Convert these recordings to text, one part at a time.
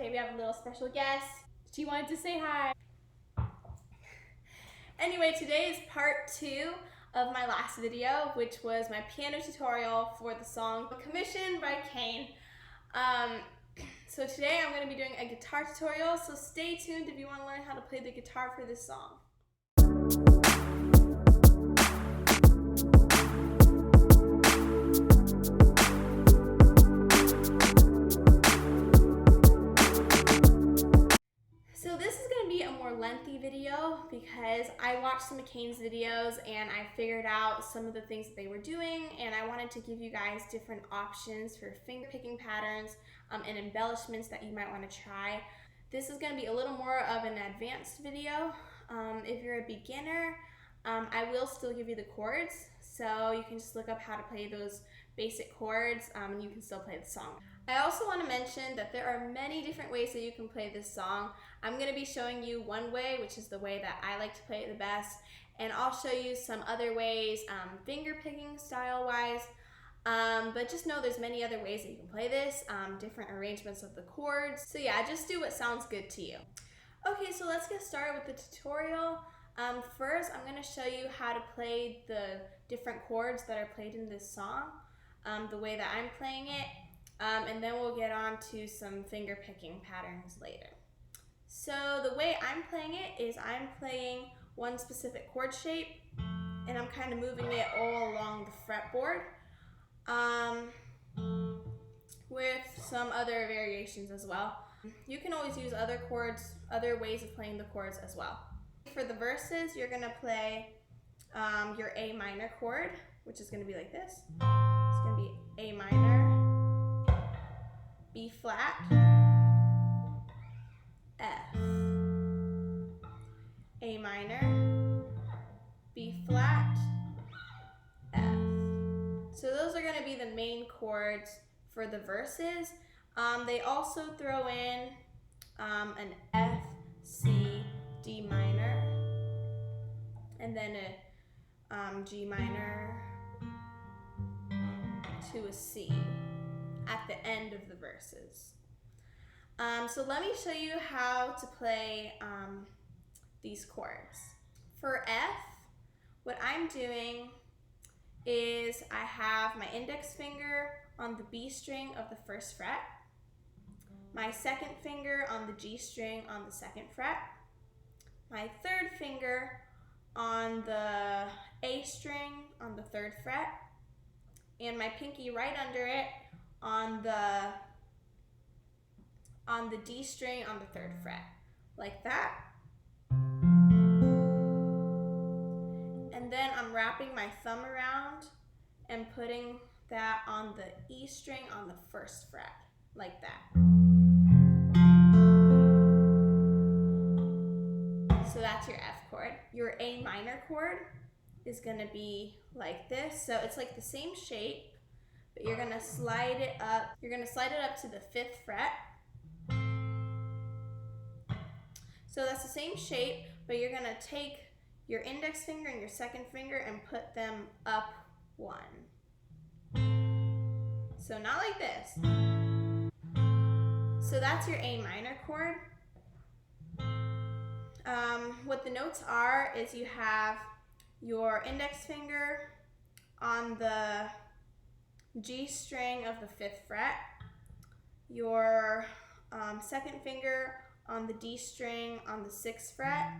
Okay, we have a little special guest. She wanted to say hi. Anyway, today is part 2 of my last video, which was my piano tutorial for the song commissioned by Kane. So today I'm going to be doing a guitar tutorial, so stay tuned if you want to learn how to play the guitar for this song. So this is going to be a more lengthy video because I watched some of Kane's videos and I figured out some of the things that they were doing, and I wanted to give you guys different options for finger picking patterns and embellishments that you might want to try. This is going to be a little more of an advanced video. If you're a beginner, I will still give you the chords, so you can just look up how to play those basic chords and you can still play the song. I also want to mention that there are many different ways that you can play this song. I'm going to be showing you one way, which is the way that I like to play it the best, and I'll show you some other ways, finger picking style wise, but just know there's many other ways that you can play this, different arrangements of the chords. So yeah, just do what sounds good to you. Okay, so let's get started with the tutorial. First, I'm going to show you how to play the different chords that are played in this song, the way that I'm playing it, and then we'll get on to some finger picking patterns later. So the way I'm playing it is I'm playing one specific chord shape, and I'm kind of moving it all along the fretboard, with some other variations as well. You can always use other chords, other ways of playing the chords as well. For the verses, you're going to play your A minor chord, which is going to be like this. It's going to be A minor, B flat, F, A minor, B flat, F. So those are going to be the main chords for the verses. They also throw in an F, C, D minor, and then a G minor to a C at the end of the verses. So let me show you how to play these chords. For F, what I'm doing is I have my index finger on the B string of the first fret, my second finger on the G string on the second fret, my third finger on the A string on the third fret, and my pinky right under it on the D string on the third fret, like that. And then I'm wrapping my thumb around and putting that on the E string on the first fret, like that. So that's your F chord. Your A minor chord is going to be like this. So it's like the same shape, but you're going to slide it up. You're going to slide it up to the 5th fret. So that's the same shape, but you're going to take your index finger and your second finger and put them up one. So not like this. So that's your A minor chord. What the notes are is you have your index finger on the G string of the 5th fret, your second finger on the D string on the 6th fret,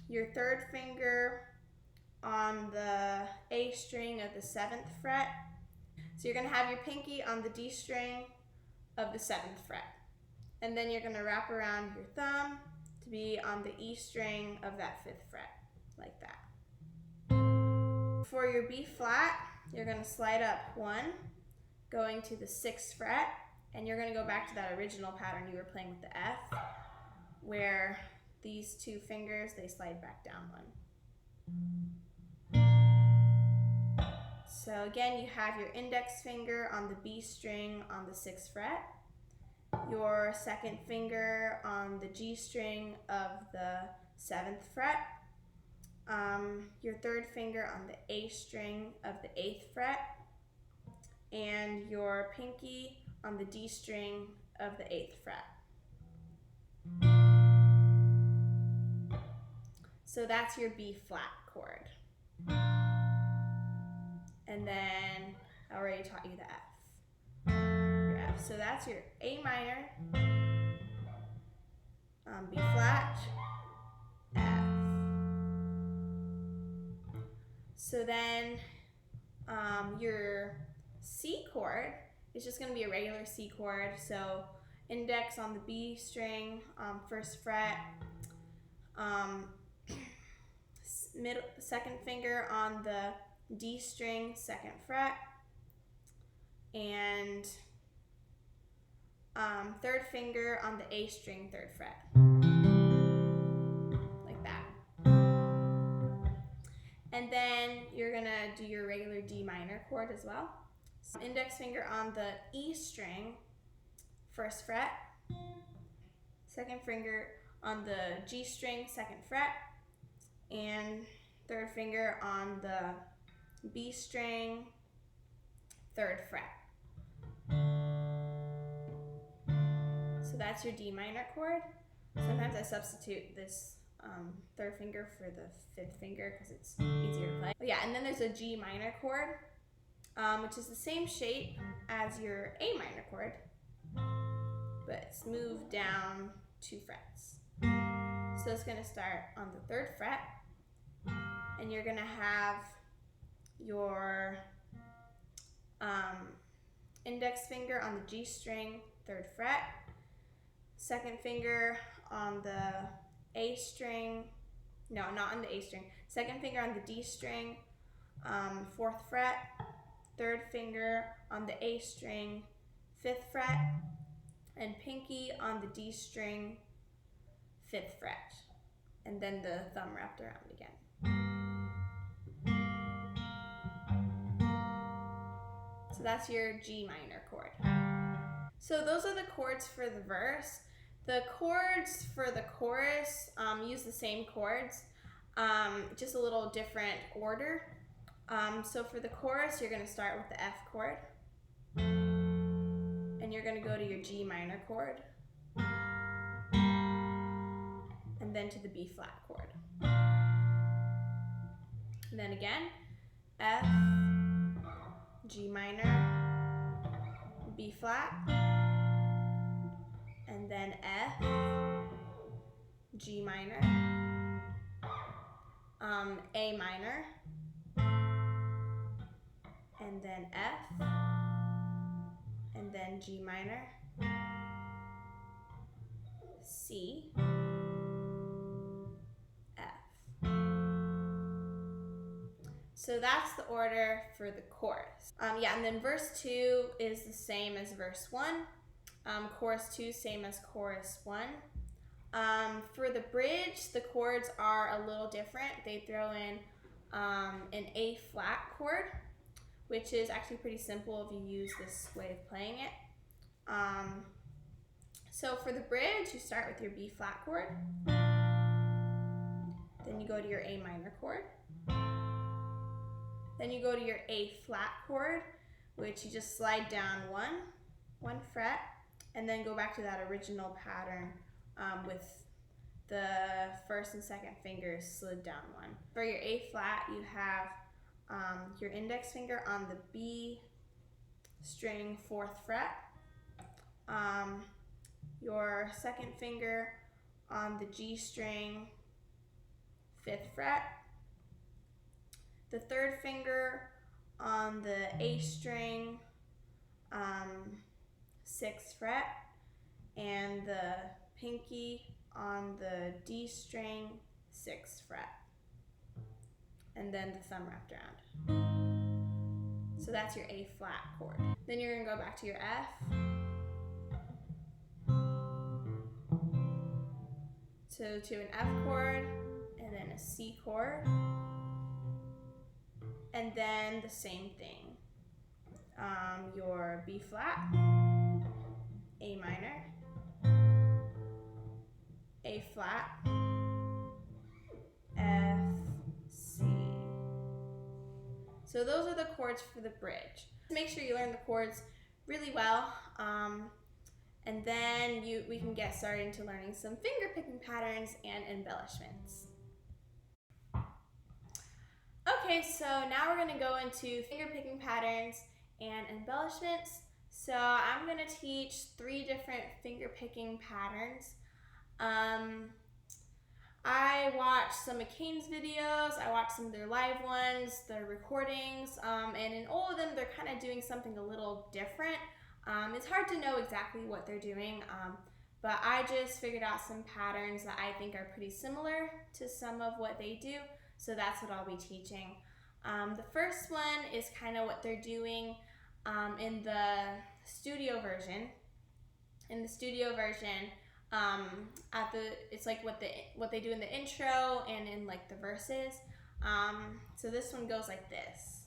your third finger on the A string of the 7th fret. So you're going to have your pinky on the D string of the 7th fret. And then you're going to wrap around your thumb to be on the E string of that 5th fret, like that. For your B flat, you're going to slide up one, going to the 6th fret, and you're going to go back to that original pattern you were playing with the F, where these two fingers, they slide back down one. So again, you have your index finger on the B string on the 6th fret, your second finger on the G string of the 7th fret, your third finger on the A string of the 8th fret, and your pinky on the D string of the 8th fret. So that's your B flat chord. And then I already taught you the F. Your F. So that's your A minor, B flat, F. So then your C chord is just going to be a regular C chord. So index on the B string, 1st fret, second finger on the D string, 2nd fret, and 3rd finger on the A string, 3rd fret, like that. And then you're gonna do your regular D minor chord as well. So index finger on the E string, 1st fret, 2nd finger on the G string, 2nd fret, and 3rd finger on the B string, 3rd fret. So that's your D minor chord. Sometimes I substitute this 3rd finger for the 5th finger because it's easier to play. But yeah, and then there's a G minor chord, which is the same shape as your A minor chord, but it's moved down 2 frets. So it's gonna start on the 3rd fret, and you're gonna have your index finger on the G string, 3rd fret, 2nd finger on the A string, no, not on the A string, 2nd finger on the D string, 4th fret, 3rd finger on the A string, 5th fret, and pinky on the D string, 5th fret, and then the thumb wrapped around again. So that's your G minor chord. So those are the chords for the verse. The chords for the chorus use the same chords, just a little different order. So for the chorus, you're going to start with the F chord, and you're going to go to your G minor chord, and then to the B flat chord. And then again, F, G minor, B flat, and then F, G minor, A minor, and then F, and then G minor, C, F. So that's the order for the chorus. Yeah, and then verse 2 is the same as verse 1. Chorus 2, same as chorus 1. For the bridge, the chords are a little different. They throw in an A flat chord, which is actually pretty simple if you use this way of playing it. So for the bridge, you start with your B flat chord, then you go to your A minor chord, then you go to your A flat chord, which you just slide down one fret, and then go back to that original pattern with the 1st and 2nd fingers slid down 1. For your A flat, you have your index finger on the B string, 4th fret, your 2nd finger on the G string, 5th fret, the 3rd finger on the A string, 6th fret, and the pinky on the D string, 6th fret, and then the thumb wrapped around. So that's your A flat chord. Then you're gonna go back to your F, so to an F chord, and then a C chord, and then the same thing. Your B flat, A minor, A flat, F, C. So those are the chords for the bridge. Make sure you learn the chords really well, and then we can get started into learning some finger picking patterns and embellishments. Okay, so now we're going to go into finger picking patterns and embellishments. So I'm going to teach 3 different finger picking patterns. I watched some of Kane's videos, I watched some of their live ones, their recordings, and in all of them they're kind of doing something a little different. It's hard to know exactly what they're doing, but I just figured out some patterns that I think are pretty similar to some of what they do, so that's what I'll be teaching. The first one is kind of what they're doing in the studio version. In the studio version, it's like what they do in the intro and in like the verses. So this one goes like this.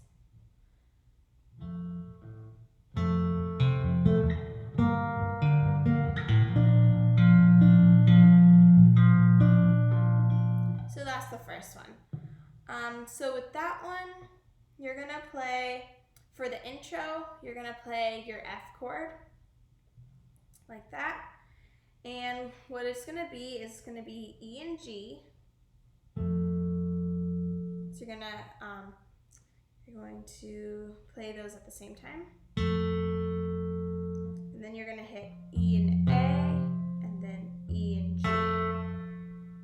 So that's the first one. So with that one, you're gonna play, for the intro, you're gonna play your F chord, like that. And what it's gonna be is gonna be E and G. So you're going to play those at the same time. And then you're gonna hit E and A, and then E and G,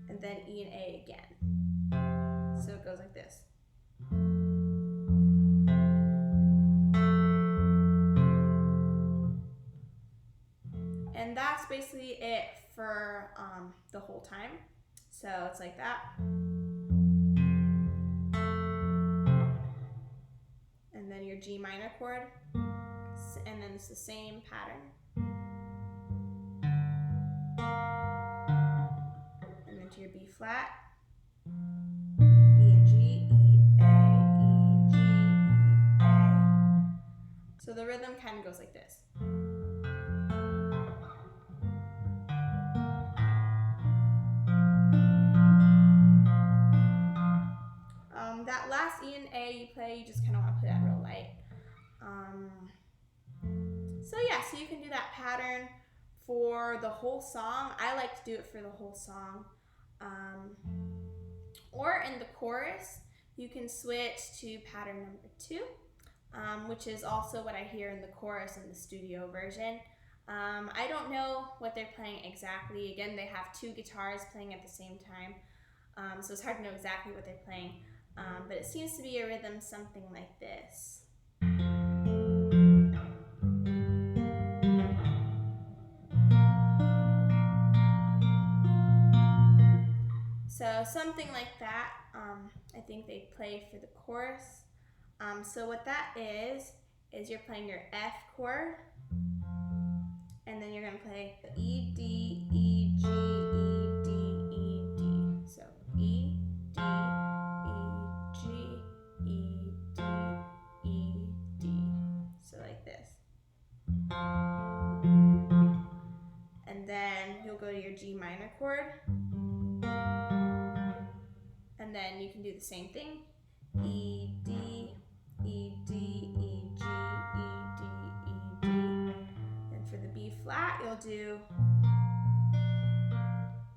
and then E and A again. So it goes like this. And that's basically it for the whole time. So it's like that. And then your G minor chord. And then it's the same pattern. And then to your B flat. E and G, E, A, E, G, E, A. So the rhythm kind of goes like this. That last E and A you play, you just kind of want to play that real light. So yeah, so you can do that pattern for the whole song. I like to do it for the whole song. Or in the chorus, you can switch to pattern number 2, which is also what I hear in the chorus in the studio version. I don't know what they're playing exactly. Again, they have 2 guitars playing at the same time, so it's hard to know exactly what they're playing. But it seems to be a rhythm something like this. So something like that, I think they play for the chorus. So what that is you're playing your F chord, and then you're going to play E, D, E, G, E, D, E, D. So E, D, G, E, D, E, D. So like this. And then you'll go to your G minor chord. And then you can do the same thing. E, D, E, D, E, G, E, D, E, D. Then for the B flat, you'll do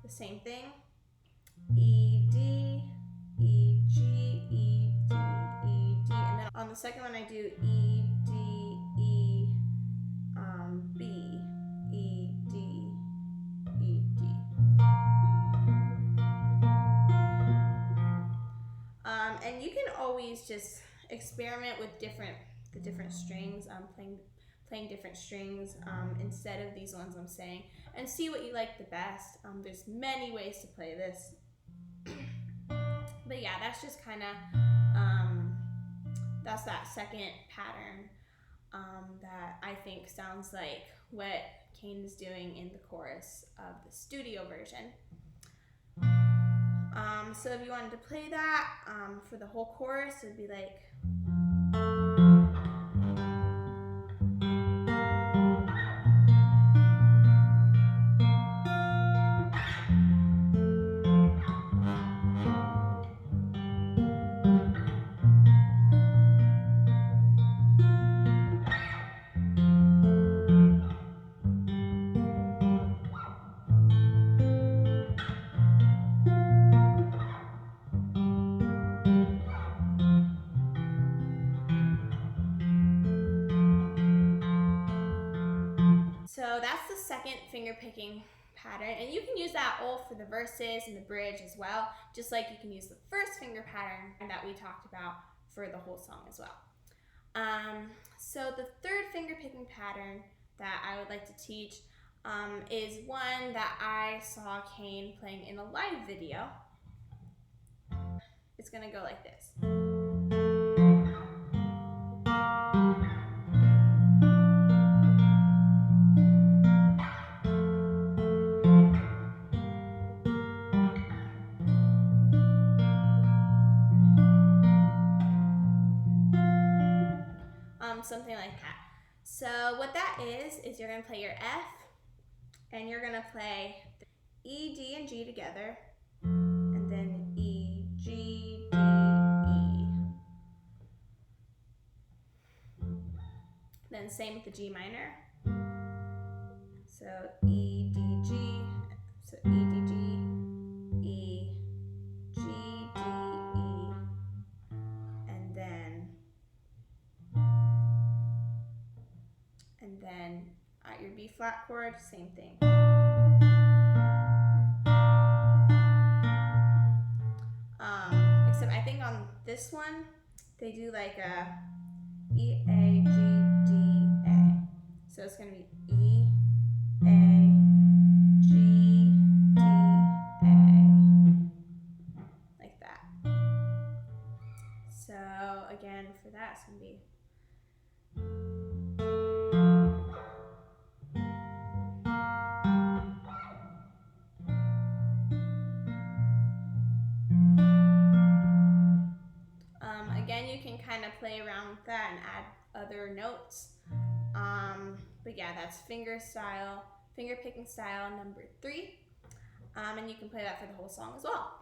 the same thing. E, D, E, G, E, D, E, D. And then on the second one, I do E, D, E, B, E, D, E, D. And you can always just experiment with the different strings, playing different strings instead of these ones I'm saying, and see what you like the best. There's many ways to play this. But yeah, that's just kind of, that's that second pattern that I think sounds like what Kane is doing in the chorus of the studio version. So if you wanted to play that for the whole chorus, it would be like... So that's the second finger picking pattern, and you can use that all for the verses and the bridge as well, just like you can use the first finger pattern that we talked about for the whole song as well. So the third finger picking pattern that I would like to teach is one that I saw Kane playing in a live video. It's gonna go like this. Something like that. So what that is you're gonna play your F, and you're gonna play E, D, and G together, and then E, G, D, E. Then same with the G minor. So E, D, G, so E, D, G, E, G, D, E, and then at your B flat chord, same thing. Except I think on this one, they do like a E, A, G, D, A. So it's gonna be E, A, G, D, A, like that. So again, for that, it's gonna be again, you can kind of play around with that and add other notes. But yeah, that's finger picking style number 3. And you can play that for the whole song as well.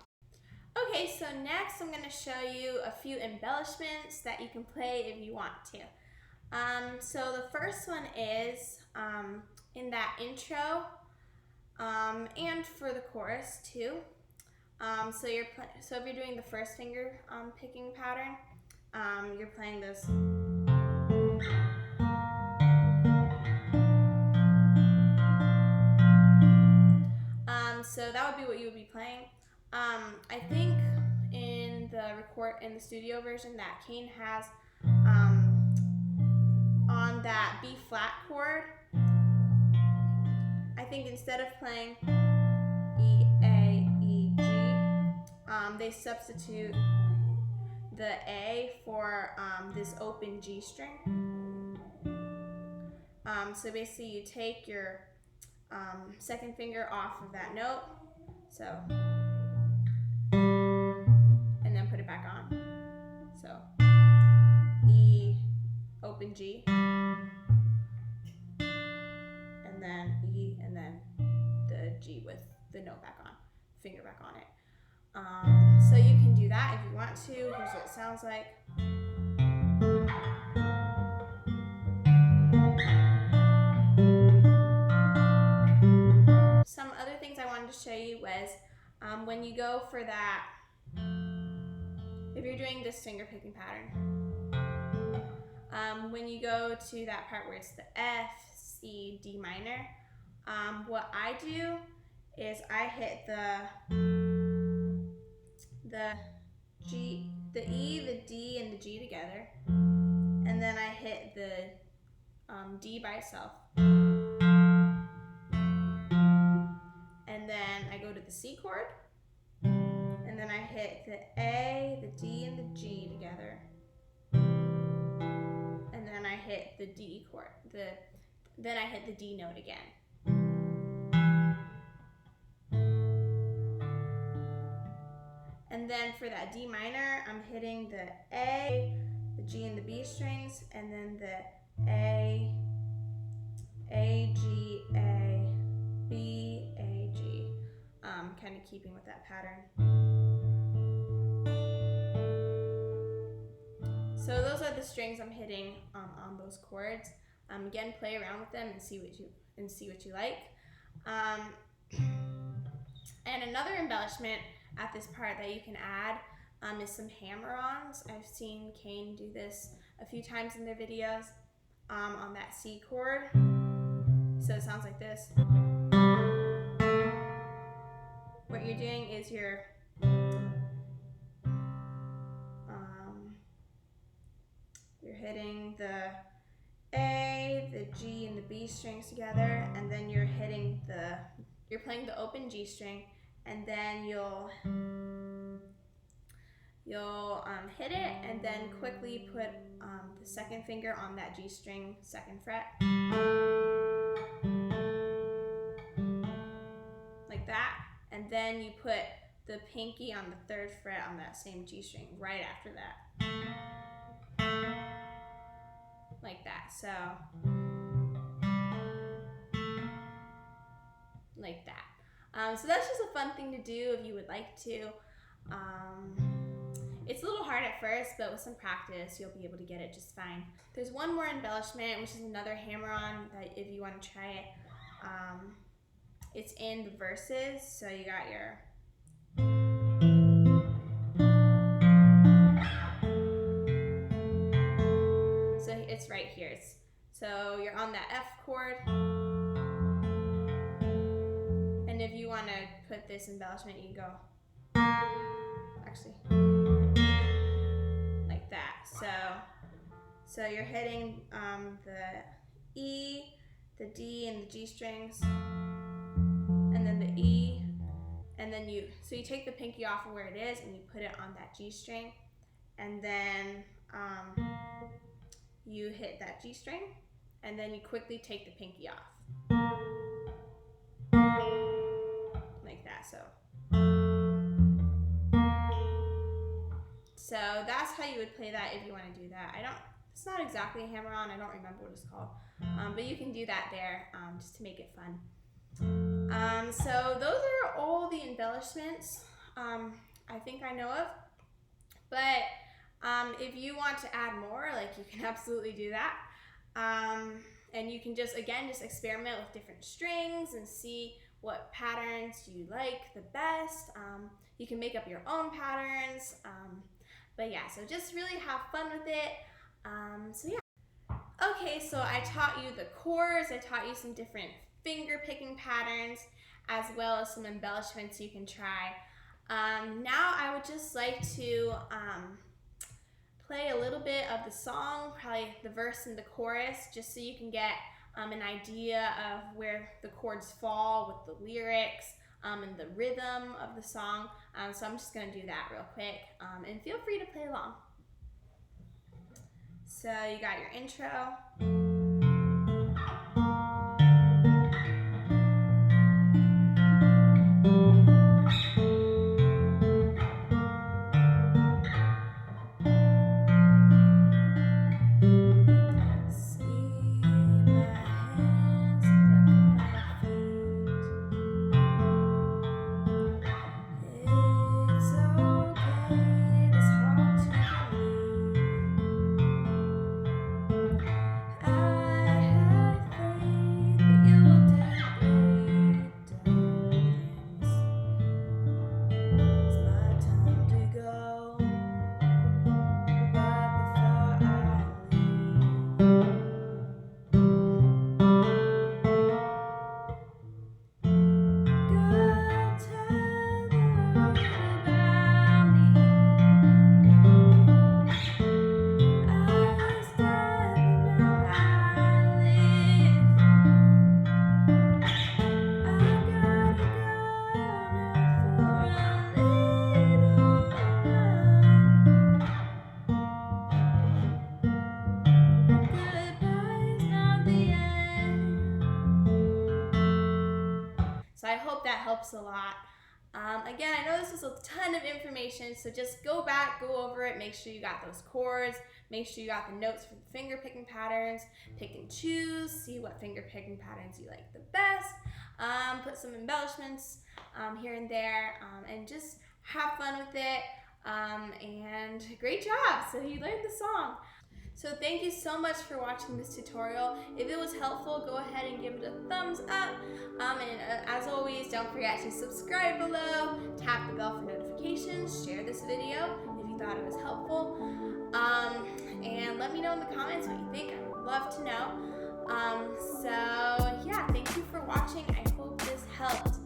Okay, so next I'm going to show you a few embellishments that you can play if you want to. So the first one is in that intro and for the chorus too. So if you're doing the first finger picking pattern, you're playing this. So that would be what you would be playing. I think in the studio version that Kane has on that B flat chord, I think instead of playing E, A, E, G, they substitute the A for this open G string. So basically you take your second finger off of that note, so, and then put it back on. So E, open G, and then E, and then the G with the note back on, finger back on it. So you can do that if you want to. Here's what it sounds like. Some other things I wanted to show you was when you go for that, if you're doing this finger picking pattern, when you go to that part where it's the F, C, D minor, what I do is I hit the G, the E, the D, and the G together, and then I hit the D by itself, and then I go to the C chord, and then I hit the A, the D, and the G together, and then I hit the D chord, then I hit the D note again. And then for that D minor, I'm hitting the A, the G, and the B strings, and then the A, G, A, B, A, G, kind of keeping with that pattern. So those are the strings I'm hitting on those chords. Again, play around with them and see what you like. And another embellishment at this part that you can add is some hammer-ons. I've seen Kane do this a few times in their videos on that C chord. So it sounds sounds like this. What you're doing is you're hitting the A, the G, and the B strings together, and then you're hitting you're playing the open G string, and then you'll hit it, and then quickly put the second finger on that G string, 2nd fret, like that, and then you put the pinky on the 3rd fret on that same G string right after that. Like that, so like that. So that's just a fun thing to do if you would like to. It's a little hard at first, but with some practice, you'll be able to get it just fine. There's one more embellishment, which is another hammer-on that if you want to try it, it's in the verses. So you got your it's right here. So you're on that F chord. And if you want to put this embellishment, you go, actually, like that. So you're hitting the E, the D, and the G strings, and then the E, and then you take the pinky off of where it is and you put it on that G string, and then you hit that G string, and then you quickly take the pinky off. Like that, so that's how you would play that if you want to do that. It's not exactly a hammer-on, I don't remember what it's called, but you can do that there just to make it fun. So those are all the embellishments I think I know of, but if you want to add more, like, you can absolutely do that. And you can just experiment with different strings and see what patterns you like the best. You can make up your own patterns. But yeah, so just really have fun with it. So yeah. Okay, so I taught you the chords, I taught you some different finger picking patterns, as well as some embellishments you can try. Now I would just like to play a little bit of the song, probably the verse and the chorus, just so you can get an idea of where the chords fall with the lyrics and the rhythm of the song. So I'm just going to do that real quick, and feel free to play along. So you got your intro. So I hope that helps a lot. Again, I know this was a ton of information, so just go back, go over it, make sure you got those chords, make sure you got the notes for the finger picking patterns, pick and choose, see what finger picking patterns you like the best, put some embellishments here and there, and just have fun with it, and great job, so you learned the song. So thank you so much for watching this tutorial. If it was helpful, go ahead and give it a thumbs up. And as always, don't forget to subscribe below, tap the bell for notifications, share this video if you thought it was helpful, and let me know in the comments what you think. I would love to know. So yeah, thank you for watching. I hope this helped.